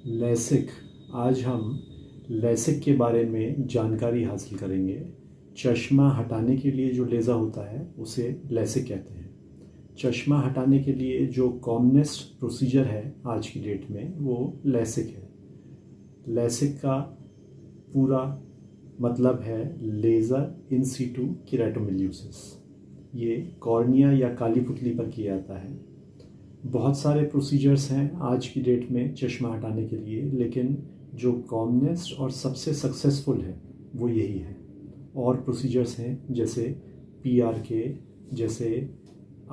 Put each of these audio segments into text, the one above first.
LASIK. आज हम LASIK के बारे में जानकारी हासिल करेंगे। चश्मा हटाने के लिए जो लेज़र होता है उसे लैसिक कहते हैं। चश्मा हटाने के लिए जो कॉमनेस्ट प्रोसीजर है आज की डेट में वो लैसिक है। लैसिक का पूरा मतलब है लेज़र इन सीटू केराटोमिल्यूसिस। ये कॉर्निया या काली पुतली पर किया जाता है। बहुत सारे प्रोसीजर्स हैं आज की डेट में चश्मा हटाने के लिए, लेकिन जो कॉमनेस्ट और सबसे सक्सेसफुल है वो यही है। और प्रोसीजर्स हैं जैसे PRK, जैसे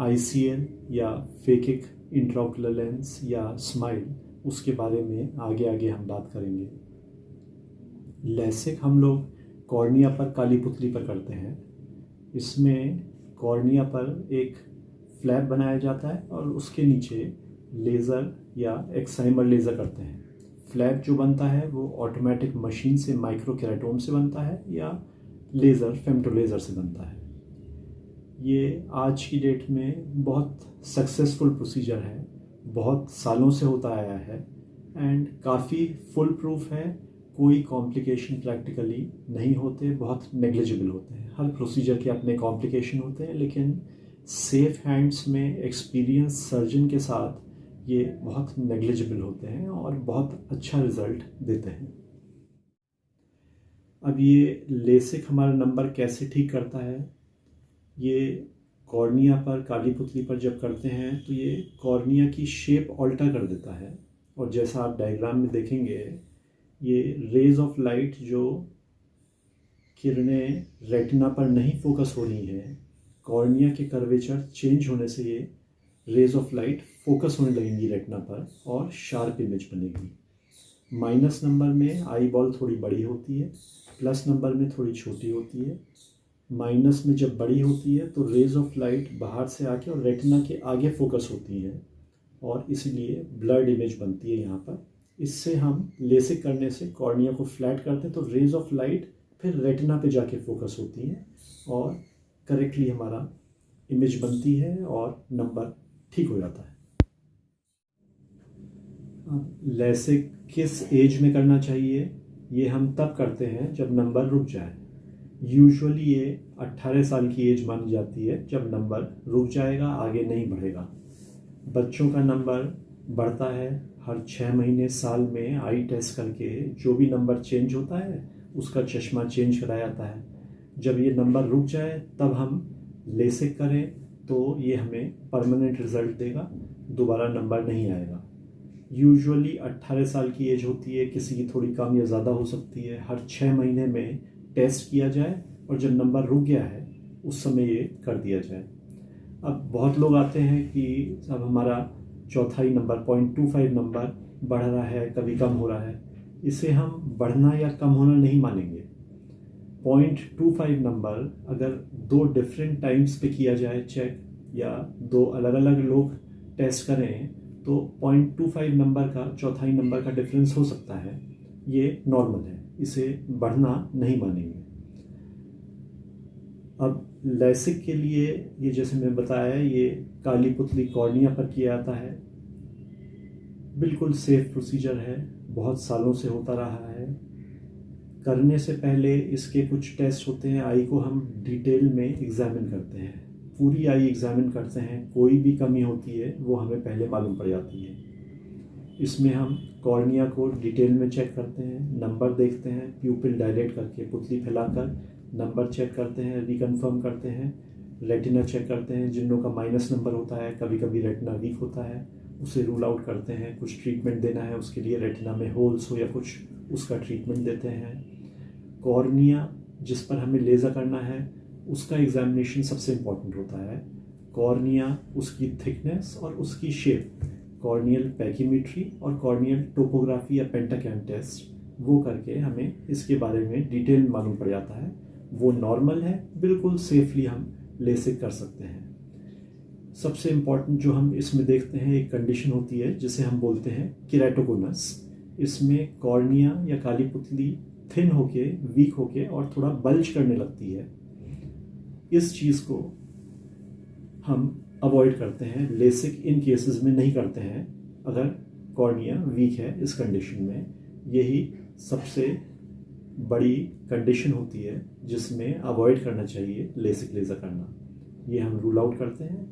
ICL या फेकिक इंट्राओकुलर लेंस या स्माइल। उसके बारे में आगे आगे हम बात करेंगे। लैसिक हम लोग कॉर्निया पर काली पुतली पर करते हैं। इसमें कॉर्निया पर एक फ्लैप बनाया जाता है और उसके नीचे लेज़र या एक्साइमर लेज़र करते हैं। फ्लैप जो बनता है वो ऑटोमेटिक मशीन से माइक्रो केराटोम से बनता है या लेज़र फेम्टो लेज़र से बनता है। ये आज की डेट में बहुत सक्सेसफुल प्रोसीजर है, बहुत सालों से होता आया है एंड काफ़ी फुल प्रूफ है। कोई कॉम्प्लिकेशन प्रैक्टिकली नहीं होते, बहुत नेग्लिजिबल होते हैं। हर प्रोसीजर के अपने कॉम्प्लिकेशन होते हैं, लेकिन सेफ हैंड्स में एक्सपीरियंस सर्जन के साथ ये बहुत नेग्लिजिबल होते हैं और बहुत अच्छा रिजल्ट देते हैं। अब ये लेसिक हमारा नंबर कैसे ठीक करता है? ये कॉर्निया पर काली पुतली पर जब करते हैं तो ये कॉर्निया की शेप ऑल्टर कर देता है। और जैसा आप डायग्राम में देखेंगे, ये रेज ऑफ लाइट जो किरणें रेटिना पर नहीं फोकस हो रही हैं, कॉर्निया के कर्वेचर चेंज होने से ये रेज ऑफ लाइट फोकस होने लगेंगी रेटिना पर और शार्प इमेज बनेगी। माइनस नंबर में आई बॉल थोड़ी बड़ी होती है, प्लस नंबर में थोड़ी छोटी होती है। माइनस में जब बड़ी होती है तो रेज ऑफ लाइट बाहर से आके और रेटिना के आगे फोकस होती है और इसीलिए ब्लर्ड इमेज बनती है यहाँ पर। इससे हम लेसिक करने से कॉर्निया को फ्लैट करते हैं तो रेज ऑफ लाइट फिर रेटिना पे जाके फोकस होती है और करेक्टली हमारा इमेज बनती है और नंबर ठीक हो जाता है। अब लैसिक किस एज में करना चाहिए? ये हम तब करते हैं जब नंबर रुक जाए। यूजुअली ये 18 साल की एज मानी जाती है, जब नंबर रुक जाएगा, आगे नहीं बढ़ेगा। बच्चों का नंबर बढ़ता है हर 6 महीने, साल में आई टेस्ट करके जो भी नंबर चेंज होता है उसका चश्मा चेंज कराया जाता है। जब ये नंबर रुक जाए तब हम लेसिक करें तो ये हमें परमानेंट रिजल्ट देगा, दोबारा नंबर नहीं आएगा। यूजुअली 18 साल की एज होती है, किसी की थोड़ी कम या ज़्यादा हो सकती है। हर 6 महीने में टेस्ट किया जाए और जब नंबर रुक गया है उस समय ये कर दिया जाए। अब बहुत लोग आते हैं कि अब हमारा चौथाई नंबर 0.25 नंबर बढ़ रहा है, कभी कम हो रहा है। इसे हम बढ़ना या कम होना नहीं मानेंगे। 0.25 नंबर अगर 2 डिफरेंट टाइम्स पे किया जाए चेक या 2 अलग अलग लोग टेस्ट करें तो 0.25 नंबर का चौथाई नंबर का डिफरेंस हो सकता है। ये नॉर्मल है, इसे बढ़ना नहीं मानेंगे। अब लैसिक के लिए ये जैसे मैं बताया, ये काली पुतली कॉर्निया पर किया जाता है। बिल्कुल सेफ प्रोसीजर है, बहुत सालों से होता रहा है। करने से पहले इसके कुछ टेस्ट होते हैं। आई को हम डिटेल में एग्जामिन करते हैं, पूरी आई एग्जामिन करते हैं। कोई भी कमी होती है वो हमें पहले मालूम पड़ जाती है। इसमें हम कॉर्निया को डिटेल में चेक करते हैं, नंबर देखते हैं, प्यूपिल डायलेट करके पुतली फैलाकर नंबर चेक करते हैं, रिकन्फर्म करते हैं, रेटिना चेक करते हैं। जिन लोगों का माइनस नंबर होता है, कभी कभी रेटिना वीक होता है, उसे रूल आउट करते हैं। कुछ ट्रीटमेंट देना है उसके लिए, रेटिना में होल्स हो या कुछ, उसका ट्रीटमेंट देते हैं। कॉर्निया जिस पर हमें लेज़र करना है उसका एग्जामिनेशन सबसे इम्पॉर्टेंट होता है। कॉर्निया, उसकी थिकनेस और उसकी शेप, कॉर्नियल पैकीमेट्री और कॉर्नियल टोपोग्राफी या पेंटाकैम टेस्ट, वो करके हमें इसके बारे में डिटेल मालूम पड़ जाता है। वो नॉर्मल है, बिल्कुल सेफली हम लेसिक कर सकते हैं। सबसे इम्पॉर्टेंट जो हम इसमें देखते हैं, एक कंडीशन होती है जिसे हम बोलते हैं केराटोकोनस। इसमें कॉर्निया या काली पुतली थिन होके, वीक होके और थोड़ा बल्ज करने लगती है। इस चीज़ को हम अवॉइड करते हैं, लेसिक इन केसेस में नहीं करते हैं। अगर कॉर्निया वीक है इस कंडीशन में। यही सबसे बड़ी कंडीशन होती है जिसमें अवॉइड करना चाहिए लेसिक लेज़र करना। ये हम रूल आउट करते हैं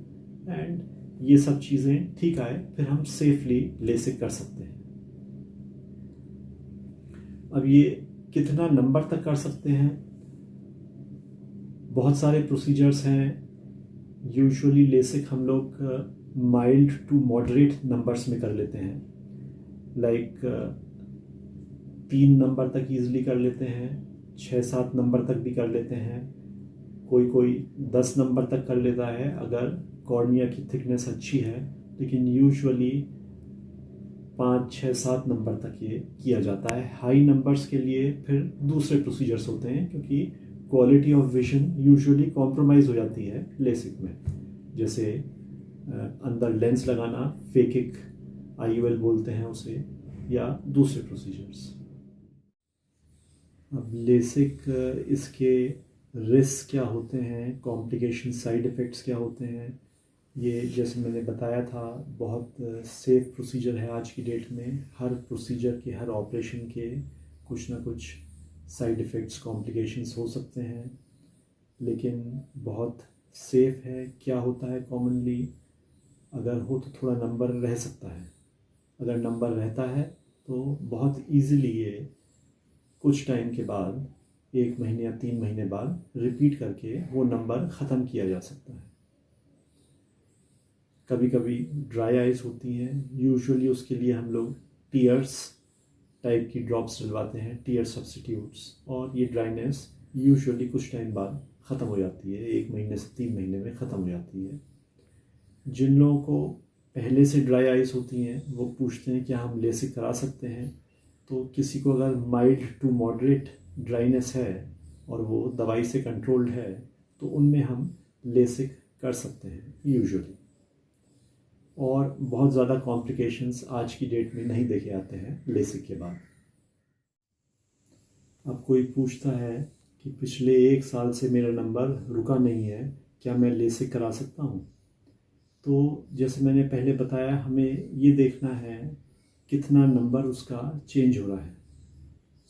एंड ये सब चीज़ें ठीक आए फिर हम सेफली लेसिक कर सकते हैं। अब ये कितना नंबर तक कर सकते हैं? बहुत सारे प्रोसीजर्स हैं। यूजुअली लेसिक हम लोग माइल्ड टू मॉडरेट नंबर्स में कर लेते हैं, लाइक 3 नंबर तक ईजिली कर लेते हैं, 6-7 नंबर तक भी कर लेते हैं, कोई 10 नंबर तक कर लेता है अगर कॉर्निया की थिकनेस अच्छी है। लेकिन यूजुअली 5-6-7 नंबर तक ये किया जाता है। हाई नंबर्स के लिए फिर दूसरे प्रोसीजर्स होते हैं क्योंकि quality of vision usually compromise हो जाती है लेसिक में, जैसे अंदर लेंस लगाना, फेकिक IOL बोलते हैं उसे, या दूसरे प्रोसीजर्स। अब लेसिक इसके रिस्क क्या होते हैं, कॉम्प्लिकेशन, साइड इफ़ेक्ट्स क्या होते हैं, ये जैसे मैंने बताया था बहुत सेफ प्रोसीजर है आज की डेट में। हर प्रोसीजर के, हर ऑपरेशन के कुछ ना कुछ साइड इफ़ेक्ट्स, कॉम्प्लिकेशंस हो सकते हैं, लेकिन बहुत सेफ है। क्या होता है कॉमनली, अगर हो तो थोड़ा नंबर रह सकता है। अगर नंबर रहता है तो बहुत ईज़िली ये कुछ टाइम के बाद, 1 महीने या 3 महीने बाद रिपीट करके वो नंबर ख़त्म किया जा सकता है। कभी कभी ड्राई आइज़ होती हैं, यूजुअली उसके लिए हम लोग टीयर्स टाइप की ड्रॉप्स डलवाते हैं, टीयर सब्स्टिट्यूट्स, और ये ड्राइनेस यूजुअली कुछ टाइम बाद ख़त्म हो जाती है, 1 महीने से 3 महीने में ख़त्म हो जाती है। जिन लोगों को पहले से ड्राई आइज़ होती हैं वो पूछते हैं क्या हम लेसिक करा सकते हैं। तो किसी को अगर माइल्ड टू मॉडरेट ड्राइनेस है और वो दवाई से कंट्रोल्ड है तो उनमें हम लेसिक कर सकते हैं यूजुअली, और बहुत ज़्यादा कॉम्प्लिकेशंस आज की डेट में नहीं देखे आते हैं लेसिक के बाद। अब कोई पूछता है कि पिछले 1 साल से मेरा नंबर रुका नहीं है, क्या मैं लेसिक करा सकता हूँ? तो जैसे मैंने पहले बताया, हमें ये देखना है कितना नंबर उसका चेंज हो रहा है।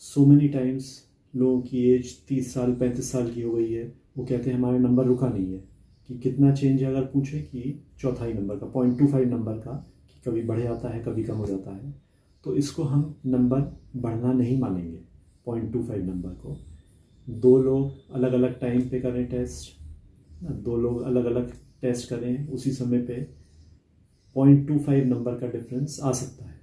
सो मेनी टाइम्स लोगों की एज 30 साल 35 साल की हो गई है, वो कहते हैं हमारा नंबर रुका नहीं है। कि कितना चेंज है अगर पूछे कि चौथाई नंबर का, 0.25 नंबर का, कि कभी बढ़ जाता है कभी कम हो जाता है, तो इसको हम नंबर बढ़ना नहीं मानेंगे। 0.25 नंबर को 2 लोग अलग अलग टाइम पे करें टेस्ट, 2 लोग अलग अलग टेस्ट करें उसी समय पे, 0.25 नंबर का डिफरेंस आ सकता है।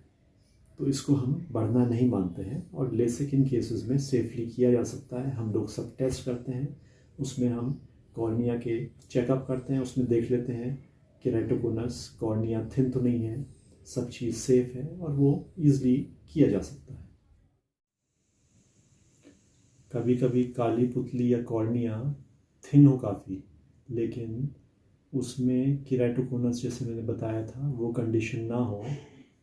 तो इसको हम बढ़ना नहीं मानते हैं, और लेसिक इन केसेस में सेफली किया जा सकता है। हम लोग सब टेस्ट करते हैं, उसमें हम कॉर्निया के चेकअप करते हैं, उसमें देख लेते हैं केराटोकोनस, कॉर्निया थिन तो नहीं है, सब चीज़ सेफ है और वो ईज़िली किया जा सकता है। कभी कभी काली पुतली या कॉर्निया थिन हो काफ़ी, लेकिन उसमें केराटोकोनस जैसे मैंने बताया था वो कंडीशन ना हो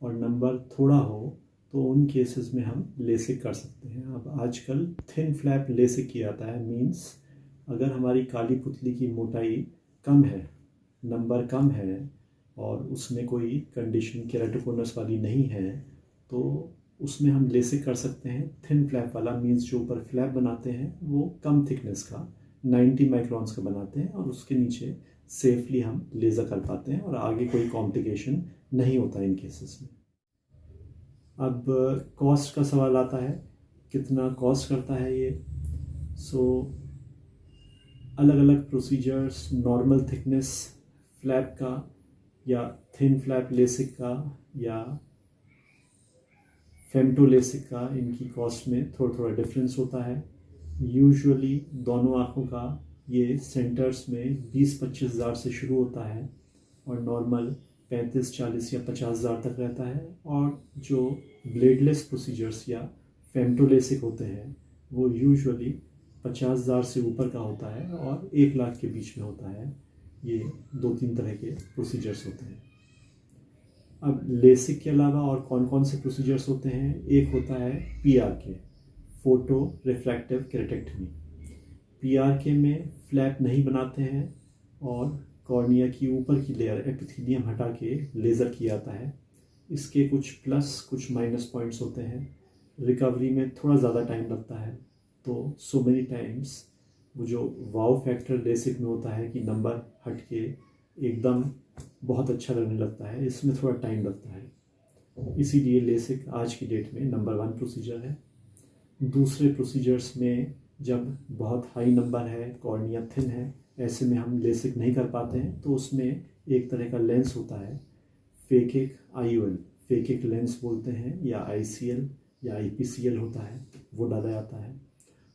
और नंबर थोड़ा हो, तो उन केसेस में हम लेसिक कर सकते हैं। अब आजकल थिन फ्लैप लेसिक किया जाता है, मींस अगर हमारी काली पुतली की मोटाई कम है, नंबर कम है और उसमें कोई कंडीशन केराटोकोनस वाली नहीं है, तो उसमें हम लेसिक कर सकते हैं। थिन फ्लैप वाला मींस जो ऊपर फ्लैप बनाते हैं वो कम थिकनेस का 90 माइक्रोन्स का बनाते हैं, और उसके नीचे सेफली हम लेज़र कर पाते हैं और आगे कोई कॉम्प्लिकेशन नहीं होता इन केसेस में। अब कॉस्ट का सवाल आता है, कितना कॉस्ट करता है ये। अलग अलग प्रोसीजर्स, नॉर्मल थिकनेस फ्लैप का या थिन फ्लैप लेसिक का या फेमटो लेसिक का, इनकी कॉस्ट में थोड़ा थोड़ा डिफरेंस होता है। यूजुअली दोनों आँखों का ये सेंटर्स में 20-25 हज़ार से शुरू होता है और नॉर्मल 35-40 या 50 हज़ार तक रहता है, और जो ब्लेडलेस प्रोसीजर्स या फेमटोलेसिक होते हैं वो यूजुअली 50 हज़ार से ऊपर का होता है और 1 लाख के बीच में होता है। ये 2-3 तरह के प्रोसीजर्स होते हैं। अब लेसिक के अलावा और कौन कौन से प्रोसीजर्स होते हैं? एक होता है PRK, फोटो रिफ्रैक्टिव केरेटेक्टमी। PRK में फ्लैप नहीं बनाते हैं और कॉर्निया की ऊपर की लेयर एपिथेलियम हटा के लेज़र किया जाता है। इसके कुछ प्लस कुछ माइनस पॉइंट्स होते हैं। रिकवरी में थोड़ा ज़्यादा टाइम लगता है, तो सो मेनी टाइम्स वो जो वाव फैक्टर लेसिक में होता है कि नंबर हट के एकदम बहुत अच्छा लगने लगता है, इसमें थोड़ा टाइम लगता है। इसीलिए लेसिक आज की डेट में नंबर 1 प्रोसीजर है। दूसरे प्रोसीजर्स में जब बहुत हाई नंबर है, कॉर्निया थिन है, ऐसे में हम लेसिक नहीं कर पाते हैं, तो उसमें एक तरह का लेंस होता है, फेकिक IOL, फेकिक लेंस बोलते हैं, या ICL या IPCL होता है, वो डाला जाता है।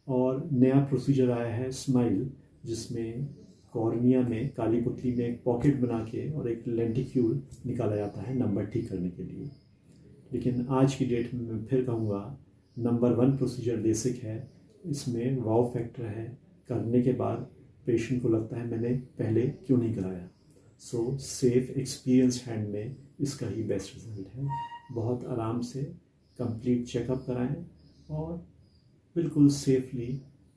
और नया प्रोसीजर आया है स्माइल, जिसमें कॉर्निया में काली पुतली में एक पॉकेट बना के और एक लेंटिक्यूल निकाला जाता है नंबर ठीक करने के लिए। लेकिन आज की डेट में मैं फिर कहूँगा नंबर 1 प्रोसीजर लेसिक है। इसमें वाव फैक्टर है, करने के बाद पेशेंट को लगता है मैंने पहले क्यों नहीं कराया। सो सेफ एक्सपीरियंस हैंड में इसका ही बेस्ट रिजल्ट है। बहुत आराम से कंप्लीट चेकअप कराएं और बिल्कुल safely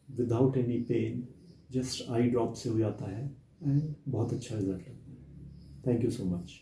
without any pain, just eye drop से हो जाता है एंड बहुत अच्छा रिजल्ट लगता है। Thank you so much.